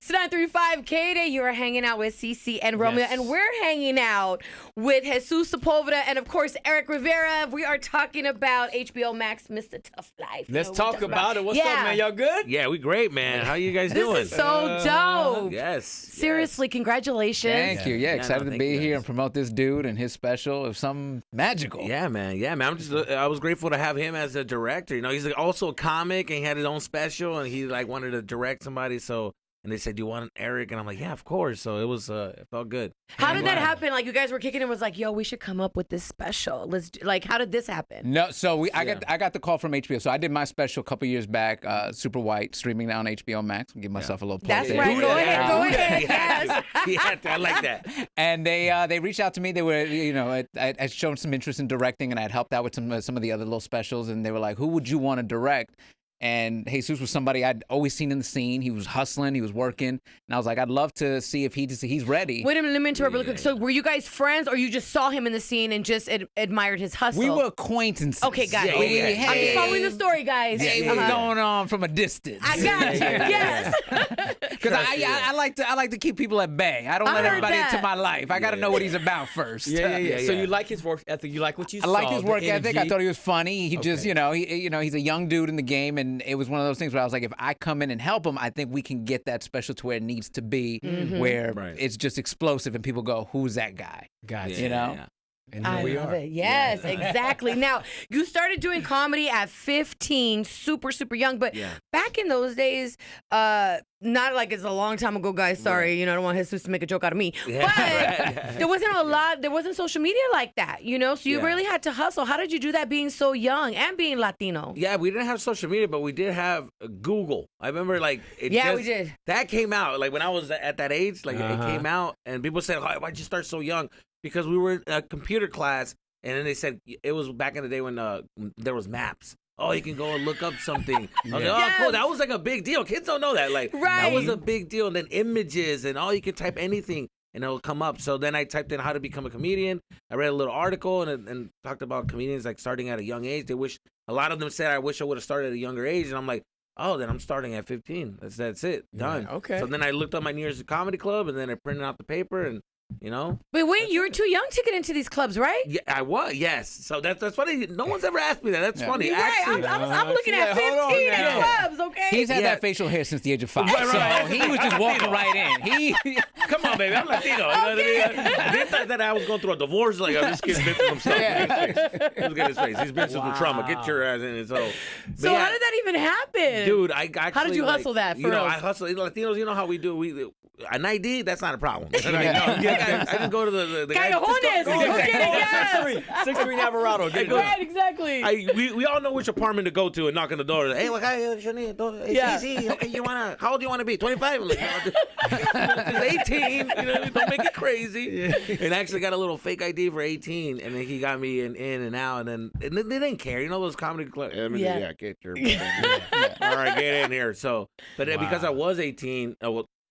It's 935 KDAY. You are hanging out with Cece and Romeo, and we're hanging out with Jesus Sepulveda and, of course, Erik Rivera. We are talking about HBO MAx, Mr. Tough Life. Let's talk about it. What's up, man? Y'all good? Yeah, we great, man. How you guys doing? This is so dope. Yes. Seriously, congratulations. Thank you. Yeah, excited to be here guys. and promote this dude and his special of something magical. Yeah, man. I was grateful to have him as a director. You know, he's also a comic and he had his own special and he wanted to direct somebody. So, and they said, "Do you want an Erik?" And I'm like, "Yeah, of course." So it was, it felt good. How did that happen? Like, you guys were kicking and was like, "Yo, we should come up with this special." How did this happen? No, so I got the call from HBO. So I did my special a couple years back, Super White, streaming now on HBO MAX. I'll give myself a little plug. That's there. right. Go ahead. Yes. I like that. And they reached out to me. They were, I'd shown some interest in directing, and I'd helped out with some of the other little specials. And they were like, "Who would you want to direct?" And Jesus was somebody I'd always seen in the scene. He was hustling, he was working, and I was like, I'd love to see if he's ready. Wait a minute, let me interrupt really quick. So were you guys friends, or you just saw him in the scene and just admired his hustle? We were acquaintences. Okay, got it. I'm just following the story, guys. It was going on from a distance. I got you. Yes. Because I like to keep people at bay. I don't let everybody into my life. I got to know what he's about first. Yeah. So you like his work ethic? You like what you saw? I like his work ethic. Energy. I thought he was funny. He just, he's a young dude in the game, and it was one of those things where I was like, if I come in and help him, I think we can get that special to where it needs to be, where it's just explosive and people go, "Who's that guy?" Gotcha. You know? Yeah. And I love it. Yes, exactly. Now, you started doing comedy at 15, super, super young. But back in those days, not like it's a long time ago, guys. Sorry, I don't want Jesus to make a joke out of me. But there wasn't social media like that, So you really had to hustle. How did you do that being so young and being Latino? Yeah, we didn't have social media, but we did have Google. I remember, we did. That came out, when I was at that age, it came out, and people said, "Why'd you start so young?" Because we were in a computer class, and then they said it was back in the day when there was maps. Oh, you can go and look up something. I was like, oh, cool. That was a big deal. Kids don't know that. That was a big deal. And then images, and you can type anything, and it'll come up. So then I typed in how to become a comedian. I read a little article and talked about comedians starting at a young age. A lot of them said, "I wish I would have started at a younger age." And I'm like, oh, then I'm starting at 15. That's it. Done. Yeah, okay. So then I looked up my nearest comedy club, and then I printed out the paper, and But wait, you were too young to get into these clubs, right? Yeah, I was. Yes. So that's funny. No one's ever asked me that. That's funny. Right. Actually, I'm looking at 15 in clubs. Okay. He's had that facial hair since the age of 5. Right. So he was just walking right in. Come on, baby. I'm Latino. You know what I mean? They thought that I was going through a divorce. This kid's been through himself. Look at his face. He's been through some trauma. Get your ass in it. So how did that even happen? Dude, I actually... How did you hustle that for real? I hustle. Latinos, you know how we do. An ID, that's not a problem. I can go to the Callejones. Yes. 6-3 Alvarado. Right, exactly. We all know which apartment to go to and knock on the door. Hey, easy. Okay, how old do you want to be? 25? Like, 18. Don't make it crazy. And I actually got a little fake ID for 18, and then he got me in and out, and then they didn't care. Those comedy clubs. Get your all right, get in here. So, but because I was 18,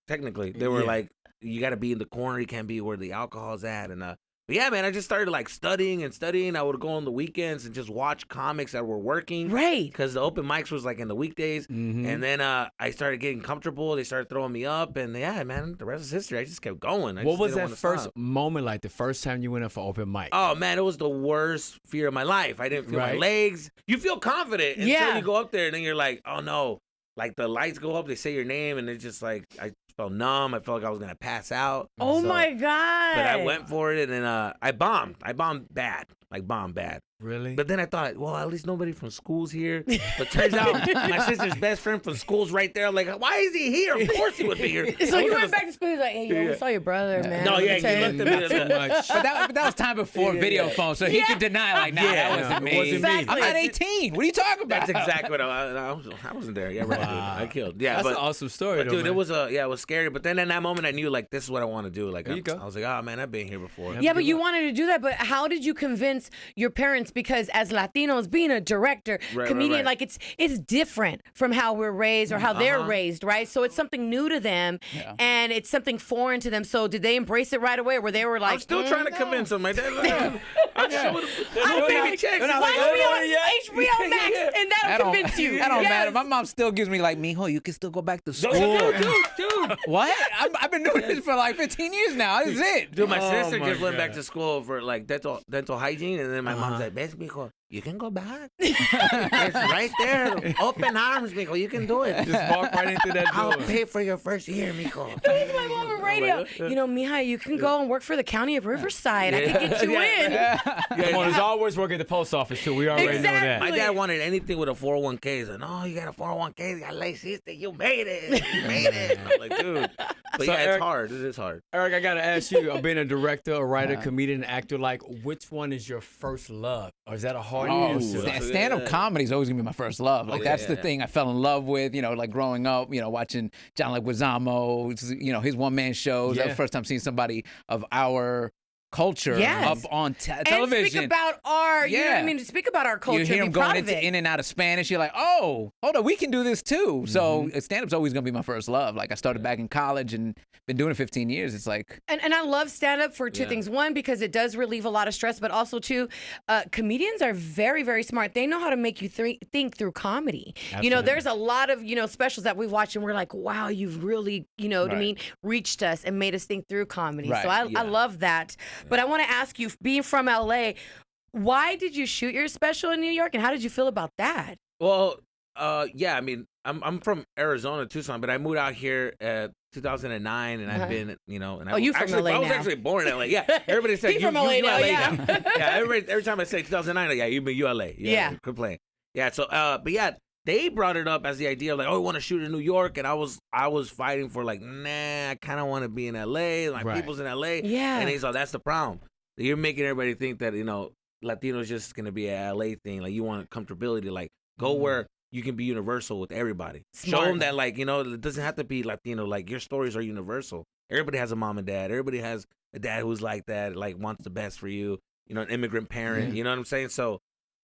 technically, they were like, you got to be in the corner. You can't be where the alcohol's at. And but yeah, man, I just started studying and studying. I would go on the weekends and just watch comics that were working. Right. Because the open mics was in the weekdays. And then I started getting comfortable. They started throwing me up. And yeah, man, the rest is history. I just kept going. What was that first moment like, the first time you went up for open mic? Oh, man, it was the worst fear of my life. I didn't feel my legs. You feel confident until you go up there. And then you're like, oh, no. The lights go up, they say your name, and it's just I felt numb. I felt like I was going to pass out. Oh, my God. But I went for it, and then I bombed. I bombed bad. Bombed bad. Really? But then I thought, well, at least nobody from school's here. But turns out my sister's best friend from school's right there. I'm like, why is he here? Of course he would be here. So you went back to school. He's like, hey, yo, I saw your brother, man. No, he looked at me too much. But that was time before video phone, so he could deny, that wasn't me. Exactly. I'm not 18. What are you talking about? That's exactly what I wasn't there. Yeah, right. Wow. I killed. Yeah, that's an awesome story, but, dude, it was scary. But then in that moment, I knew this is what I want to do. I was like, oh man, I've been here before. Yeah, but you wanted to do that. But how did you convince your parents? Because as Latinos, being a director, comedian, it's different from how we're raised or how they're raised, right? So it's something new to them, and it's something foreign to them. So did they embrace it right away, where they were like, I'm still trying to convince them. My dad, I'm sure I baby checks. Watch me on HBO Max, and that'll convince you. That don't Yes. matter. My mom still gives me like, mijo, you can still go back to school. Dude. What? I've been doing this for like 15 years now. This is it. Dude, my sister my just went God. back to school for like dental hygiene, and then my mom's like, "Ves, mijo, you can go back. It's right there, open arms, mijo. You can do it. Just walk right into that door. I'll pay for your first year, mijo." It's my mom on radio. You know, mija, you can go and work for the county of Riverside. I can get you in. Come on, there's always work at the post office too. We already know that. My dad wanted anything with a 401k. He's like, "No, you got a 401k. You got lazy. You made it. You made it." I'm like, dude. But So, yeah, it's Eric- hard. It is hard. Eric, I gotta ask you, being a director, a writer, comedian, actor, like, which one is your first love, or is that a hard answer? Stand-up comedy is always gonna be my first love. Like that's the thing I fell in love with. You know, like growing up, you know, watching John Leguizamo, you know, his one-man shows. That was Yeah. the first time seeing somebody of our culture Yes. up on And television. speak about our, you know what I Yeah. mean? Speak about our culture. You hear be him proud going of it. in and out of Spanish. You're like, oh, hold on, we can do this too. So stand-up's always gonna be my first love. Like I started back in college and been doing it 15 years. It's like And I love stand up for two things. One, because it does relieve a lot of stress, but also two, comedians are very, very smart. They know how to make you think through comedy. You know, there's a lot of, you know, specials that we've watched and we're like, wow, you've really, you know what I mean, reached us and made us think through comedy. Right. So I love that. But I want to ask you, being from LA, why did you shoot your special in New York and how did you feel about that? Well, yeah. I mean, I'm from Arizona, Tucson, but I moved out here at 2009, and I've been, you know, and you from actually, LA I was now. actually born in LA. Yeah, everybody said He you from LA now, yeah. Yeah, every time I say 2009, like, yeah, you LA. Yeah. Quit playing. Yeah. So, but yeah, they brought it up as the idea of like, oh, we want to shoot in New York, and I was fighting for like, nah, I kind of want to be in LA. My people's in LA. Yeah. And he's like, that's the problem. You're making everybody think that, you know, Latino's just gonna be a LA thing. Like you want comfortability. Like go where you can be universal with everybody. Smart. Show them that, like, you know, it doesn't have to be Latino. Like your stories are universal. Everybody has a mom and dad. Everybody has a dad who's like that, like wants the best for you. You know, an immigrant parent. You know what I'm saying? So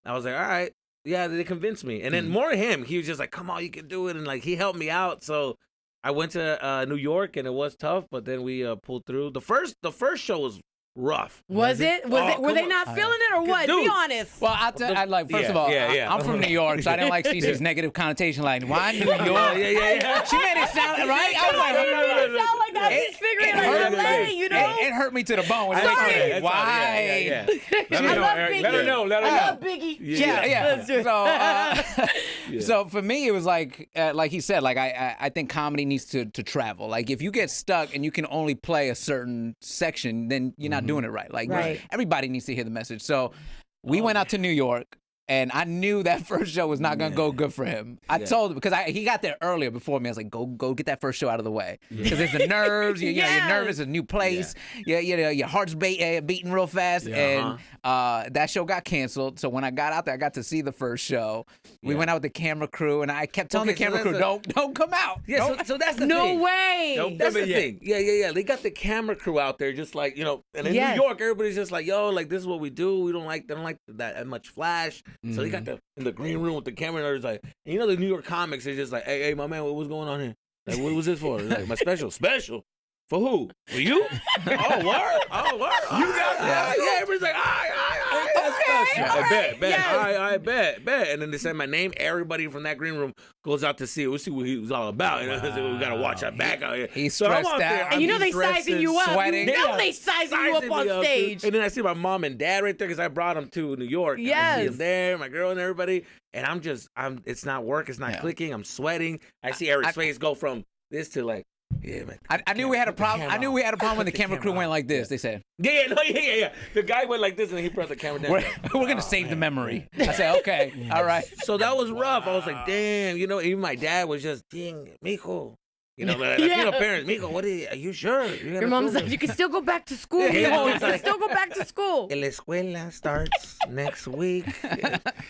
I was like, all right, yeah, they convinced me. And then more him, he was just like, come on, you can do it, and like he helped me out. So I went to New York, and it was tough, but then we pulled through. The first show was rough. Was it? Were come they on. not feeling it or what? Dude. Be honest. well, I like first of all, I'm from New York, so I didn't like Cece's negative connotation. Like, why New York? Yeah. She made it sound right. I was like, It sound like that. He's figuring out LA, you know? It hurt me to the bone. When Sorry. I said, That's why? yeah. Let I her know, love Eric. Biggie. Let her know. Let her I know. love Biggie. Yeah. Let's do it. So, so for me, it was like he said, like I think comedy needs to travel. Like if you get stuck and you can only play a certain section, then you're not doing it right. Like Right. everybody needs to hear the message. So we went out to New York. And I knew that first show was not gonna go good for him. I told him because he got there earlier before me. I was like, "Go get that first show out of the way," because there's the nerves. You know, you're nervous. It's a new place. Your heart's beating real fast, and that show got canceled. So when I got out there, I got to see the first show. We went out with the camera crew, and I kept telling the camera crew, "Don't come out." Yeah, so that's the No thing. way. That's the thing. Yeah. They got the camera crew out there, just like, you know. And in Yes. New York, everybody's just like, yo, like this is what we do. They don't like that much flash. So they got in the green room with the camera. And like, and you know, the New York comics are just like, hey, my man, what was going on here? Like, what was this for? Like, my special for who? For you? Oh, word. You got that? Yeah. Everybody's like, I bet. Yes. I bet. And then they said my name. Everybody from that green room goes out to see it. We'll see what he was all about. You know, we gotta watch our back out here. He's So I'm stressed out there, out. I'm And you know they dressing, sizing you up. sweating. You know they sizing you up on stage. And then I see my mom and dad right there because I brought them to New York. And I see Yes. them there, my girl and everybody. And it's not work. It's not clicking. I'm sweating. I see Eric's face go from this to like, yeah, man. I knew we had a problem. I knew we had a problem when the camera crew went like this. They said, Yeah. The guy went like this and he brought the camera down. "We're gonna save the memory." I said, "Okay, all right." So that was rough. I was like, damn, you know, even my dad was just, ding, mijo. You know, like, you know, parents, mijo, are you sure? Your mom's like, you can still go back to school. Yeah. You can still go back to school. La escuela starts next week.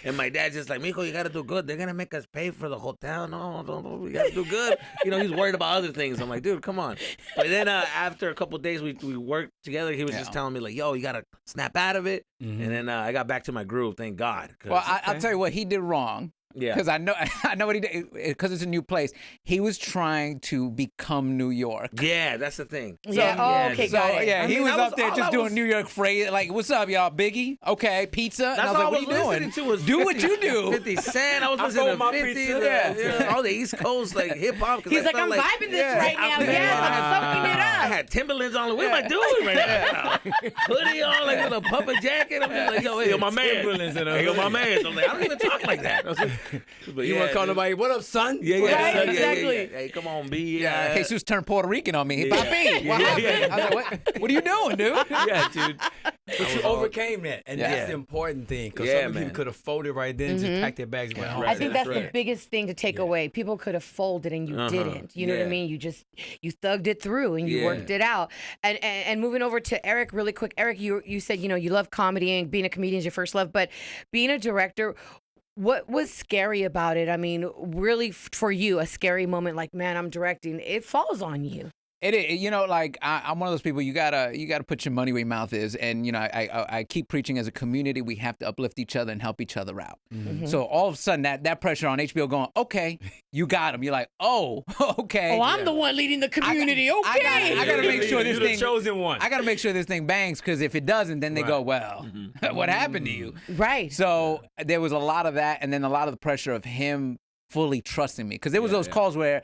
And my dad's just like, mijo, you got to do good. They're going to make us pay for the hotel. No, we got to do good. You know, he's worried about other things. I'm like, dude, come on. But then after a couple of days, we worked together. He was just telling me, like, yo, you got to snap out of it. And then I got back to my groove, thank God. Well, I'll tell you what he did wrong. Yeah. Because I know what he did. Because it's a new place. He was trying to become New York. Yeah, that's the thing. Okay, got it. Yeah, I he mean, was that up was there all just I doing was- New York phrase. Like, what's up, y'all? Biggie? Okay, pizza. And That's I was like, all what are you listening doing? to was Do what you do. 50 Cent. I was I listening stole to my 50. pizza. All the East Coast like hip hop. He's like, I'm vibing this right now. Yes, I'm soaking it I up. had Timberlands on. What am I doing right now? Hoodie on, like with a puffer jacket. I'm just like, yo, my man. Timberlands and a Hey, yo, my hoodie. man. I'm like, I don't even talk like that. But You want to call nobody, what up, son? Yeah, Right, son, exactly. Hey, come on, B. Yeah, Jesus turned Puerto Rican on me. Yeah. Papi, what happened? I was like, what are you doing, dude? Yeah, dude. But you overcame that, and that's Yeah. the important thing. Because Yeah, some people man. could have folded right then, just packed their bags and went home. Right. I think that's the right. biggest thing to take away. People could have folded and you didn't. You know what I Yeah. mean? You thugged it through and you Yeah. worked it out. And moving over to Eric really quick. Eric, you said, you love comedy and being a comedian is your first love, but being a director, what was scary about it? I mean, really for you, a scary moment like, man, I'm directing. It falls on you. I'm one of those people. You gotta put your money where your mouth is, and I keep preaching as a community. We have to uplift each other and help each other out. Mm-hmm. So all of a sudden, that pressure on HBO going, okay, you got him. You're like, oh, okay. Oh, I'm the one leading the community. I gotta make sure You're this the thing. chosen one. I gotta make sure this thing bangs, because if it doesn't, then they go, well, what happened to you? Right. So there was a lot of that, and then a lot of the pressure of him fully trusting me, because there was those calls where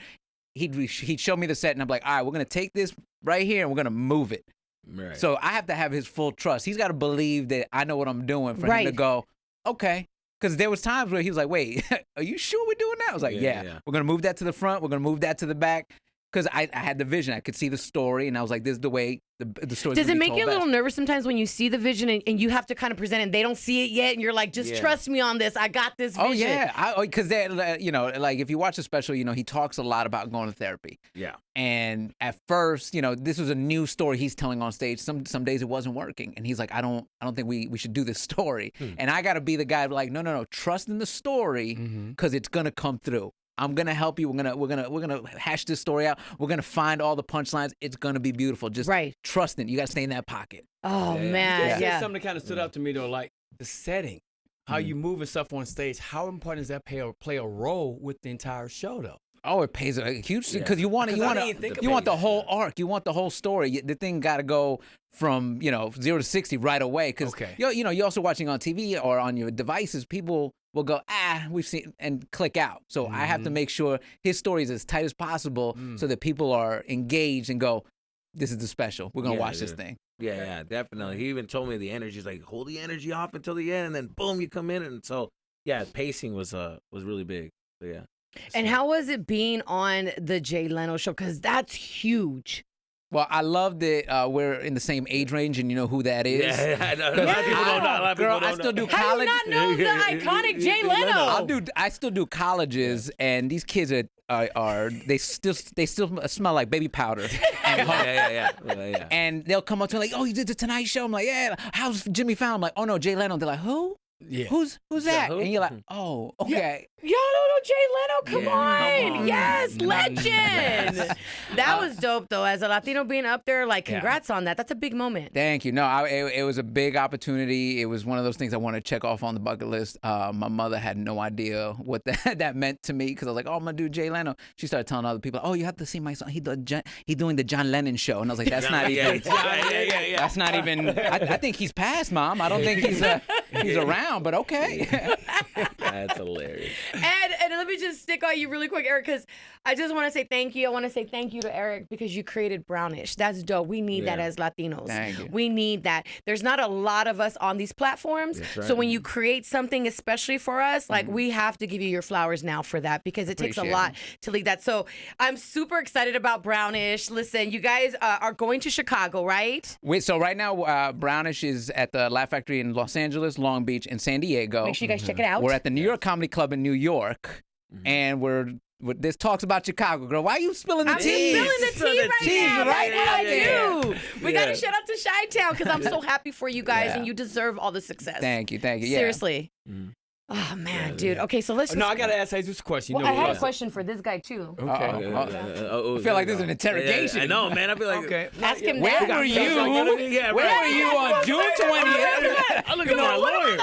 he'd show me the set, and I'm like, all right, we're gonna take this right here and we're gonna move it. Right. So I have to have his full trust. He's got to believe that I know what I'm doing for him to go, okay. Because there was times where he was like, wait, are you sure we're doing that? I was like, yeah. We're gonna move that to the front. We're gonna move that to the back. Because I had the vision. I could see the story, and I was like, this is the way the story. Does it make you a little nervous sometimes when you see the vision and you have to kind of present it and they don't see it yet, and you're like, just trust me on this. I got this vision. Oh yeah, because like if you watch the special, he talks a lot about going to therapy. Yeah. And at first, this was a new story he's telling on stage. Some days it wasn't working, and he's like, I don't think we should do this story. And I got to be the guy like, no, trust in the story, because it's gonna come through. I'm gonna help you. We're gonna hash this story out. We're gonna find all the punchlines. It's gonna be beautiful. Just trust it. You gotta stay in that pocket. Oh man, You yeah. said something that kind of stood out to me though, like the setting, how you move and stuff on stage. How important does that play a role with the entire show though? Oh, it pays a huge because you want the whole arc. You want the whole story. The thing got to go from 0 to 60 right away. Because you're also watching on TV or on your devices. People will go, we've seen, and click out. So I have to make sure his story is as tight as possible so that people are engaged and go, this is the special. We're gonna watch this thing. Yeah, definitely. He even told me the energy is like, hold the energy off until the end, and then boom, you come in. And so pacing was really big. So, yeah. And how was it being on the Jay Leno show? Because that's huge. Well, I love that we're in the same age range, and you know who that is. Yeah, I know. A lot of people don't know. A lot of people don't I still do How do college. you not know the iconic Jay Leno? I still do colleges, and these kids they still smell like baby powder. And, and they'll come up to me like, oh, you did the Tonight Show? I'm like, yeah. How's Jimmy Fallon? I'm like, oh no, Jay Leno. They're like, who? Yeah. Who's that? who? And you're like, oh, okay. Y'all don't know Jay Leno? Come on. come on. Yes, legend. That was dope, though. As a Latino being up there, like, congrats on that. That's a big moment. Thank you. No, it was a big opportunity. It was one of those things I wanted to check off on the bucket list. My mother had no idea what that meant to me because I was like, oh, I'm going to do Jay Leno. She started telling other people, oh, you have to see my son. He's doing the John Lennon show. And I was like, that's not even. That's not even. I think he's passed, Mom. I don't think he's around, but okay. That's hilarious. And let me just stick on you really quick, Eric, because I just want to say thank you. I want to say thank you to Eric because you created Brownish. That's dope. We need that as Latinos. Thank you. We need that. There's not a lot of us on these platforms. That's right. So when you create something, especially for us, like we have to give you your flowers now for that because it takes a lot to lead that. So I'm super excited about Brownish. Listen, you guys are going to Chicago, right? So right now, Brownish is at the Laugh Factory in Los Angeles, Long Beach, and San Diego. Make sure you guys check it out. We're at the New York Comedy Club in New York, and there's talks about Chicago, girl. Why are you spilling the tea? I'm spilling the tea right now. Right That's what now. I do. We got to shout out to Chi-Town because I'm so happy for you guys and you deserve all the success. Thank you. Yeah. Seriously. Oh man, dude. Okay, so let's. No, I gotta ask Jesus a question. Well, I had a question for this guy too. Okay. I feel like this is an interrogation. I know, man. I feel like. Okay. Ask him Where that. were you? Yeah, Where were you on June 20th? I'm looking at a lawyer.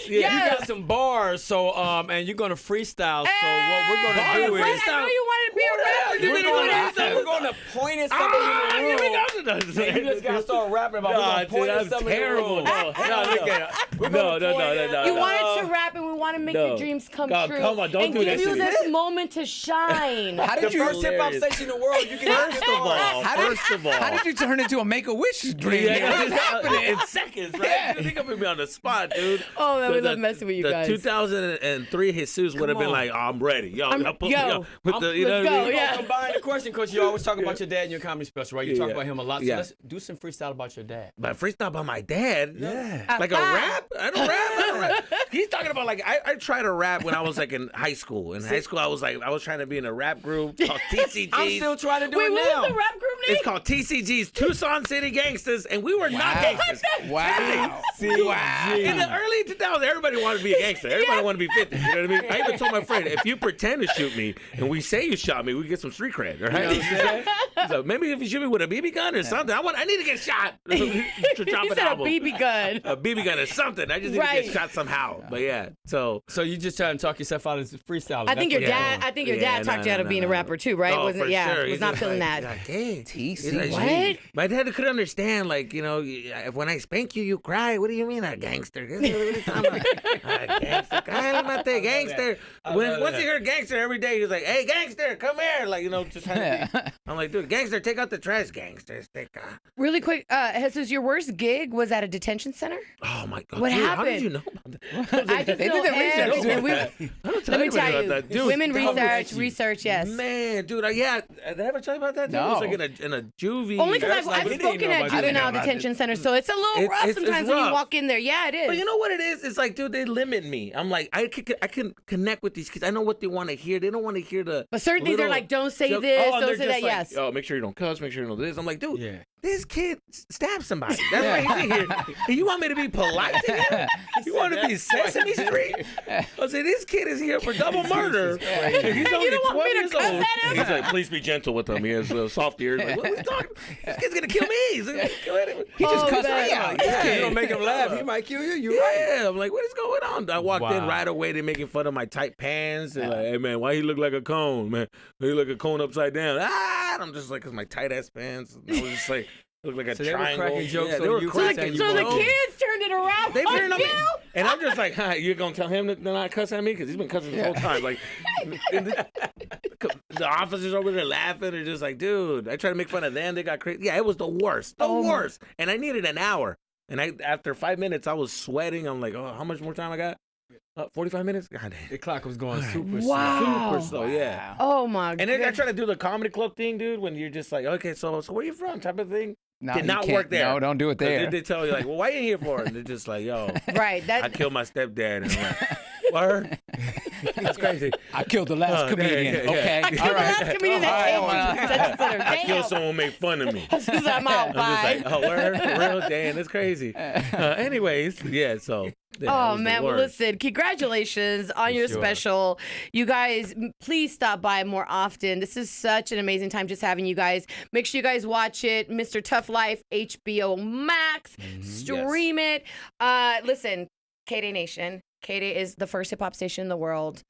You got some bars, so and you're gonna freestyle. So what we're gonna do is I know you wanted to be a rapper. we're gonna point at something in the room. You just gotta start rapping about. We're gonna point at something in the room. No, look at it. No. You wanted to rap, and we want to make your dreams come true. Come on, don't and do that give you shit. this moment to shine. How did The you? first hip hop station in the world. You can First of all. How did you turn into a Make-A-Wish dream? Yeah, What's happening? in seconds, right? You think I'm gonna be on the spot, dude. Oh man, we love messing with you guys. The 2003 Jesus would have been like, oh, I'm ready. Yo, Yo, with the, you know let's what I go, mean? yeah. combine the question because you always talk about your dad in your comedy special, right? You talk about him a lot. So Yeah. let's do some freestyle about your dad. But freestyle about my dad. Yeah. Like a rap? I don't rap. He's talking about like I tried to rap when I was like in high school. In high school, I was trying to be in a rap group called TCGs. I'm still trying to do Wait, it what now. was the rap group name? It's called TCGs, Tucson City Gangsters, and we were not gangsters. Wow. Wow. In the early 2000s, everybody wanted to be a gangster. Everybody wanted to be 50. You know what I mean? I even told my friend, if you pretend to shoot me and we say you shot me, we get some street cred, right? You know what I'm saying? So maybe if you shoot me with a BB gun or something, I need to get shot to drop He an said album. a BB gun. A BB gun or something. I just need to get shot somehow. But yeah, so you just trying to talk yourself out of freestyling. I think your That's what dad. you're I think your dad talked you out of being a rapper too, right? Oh, Wasn't for yeah? sure. Was He's not just feeling like, that. Hey, TC. What? My dad couldn't understand, like, you know, if when I spank you, you cry. What do you mean, a gangster? What are you talking about? A gangster. Cállate, gangster. Once he heard gangster every day, he was like, hey, gangster, come here. Like, you know, just trying to I'm like, dude, gangster, take out the trash. Gangsters, take out. Really quick, Jesus, your worst gig was at a detention center? Oh, my God. What dude, happened? How did you know about that? I just They know did their research. Let me tell you, Dude, women that research, yes. Man, dude, yeah. Did I ever tell you about that? Dude? No. It was like in a juvie. Only because That's I've like- spoken at I didn't know juvenile about detention centers, so it's a little rough It's sometimes when you rough. walk in there. Yeah, it is. But you know what it is? It's like, dude, they limit me. I'm like, I can connect with these kids. I know what they want to hear. They don't want to hear the. But certain things are little like, don't say joke- this, and don't they're say just that, like, yes. Oh, make sure you don't cuss. Make sure you don't do this. I'm like, dude, Yeah. this kid stabbed somebody. That's why he's in here. And you want me to be polite to him? You want to be Sesame Street? I say, this kid is here for double murder. And he's only don't want 12 me to years cuss old. at him? He's like, please be gentle with him. He has soft ears. Like, what are we talking? This kid's going to kill me. He's gonna kill him. He just Oh, cussed man. me out. You don't make him laugh. He might kill you. You're right. Yeah, I'm like, what is going on? I walked in Wow. right away. They making fun of my tight pants. And like, hey, man, why he look like a cone, man? He look like a cone upside down. And I'm just like, cause my tight ass pants. And I was just like, look like a So they were triangle. cracking jokes Yeah, on they were you. cracking So the jokes. kids turned it around. They turned on on me. you? And I'm just like, huh, you're gonna tell him to not cuss at me? Cause he's been cussing the whole time. Like, and the officers over there laughing. They're just like, dude, I tried to make fun of them. They got crazy. Yeah, it was the worst. The worst. And I needed an hour. And after 5 minutes, I was sweating. I'm like, oh, how much more time I got? 45 minutes? God damn. The clock was going super Wow. Super slow, yeah. Oh my And then I god. try to do the comedy club thing, dude, when you're just like, okay, so where you from? Type of thing. No, Did you not can't. work there. No, don't do it 'Cause there. They tell you, like, well, why you here for? And they're just like, yo, Right. I That killed my stepdad. And I'm like, word? That's crazy. I killed the last comedian. yeah, yeah. Okay. I killed All the right. last comedian All right, that came to detention center. I killed Damn. someone who made fun of me. Because I'm out, I'm bye. just like, oh, word? For real? Damn, that's crazy. Anyways, yeah, so. Yeah, it Oh was the man, well worst. listen, congratulations on your sure. special. You guys, please stop by more often. This is such an amazing time just having you guys. Make sure you guys watch it. Mr. Tough Life, HBO MAx. Stream it. Listen, KDAY Nation. KDAY is the first hip hop station in the world.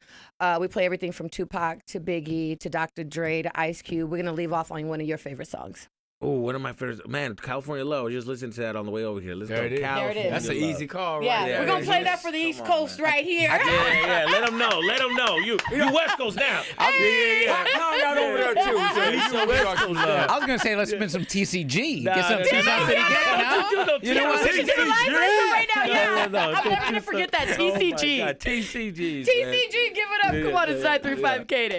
We play everything from Tupac to Biggie to Dr. Dre to Ice Cube. We're gonna leave off on one of your favorite songs. Oh, one of my favorites. Man, California Love. I was just listening to that on the way over here. Let's There go. it is. California There it That's an Love. easy call, right? Yeah, yeah, we're gonna yeah, play yeah. that for the East Come on, Coast man. right here. Yeah. Let them know. Let them know. You West Coast now. Yeah. No, not over there too. So Yeah, East you West West Coast Coast love. I was gonna say let's spin some TCG. Nah, Get some nah, Tucson nah, City nah, Gang now. You know what? Listen to the live right now, yeah. No. I'm never gonna forget that TCG. Oh my God, TCGs. TCG, give it up. Come on, it's 935 KDAY.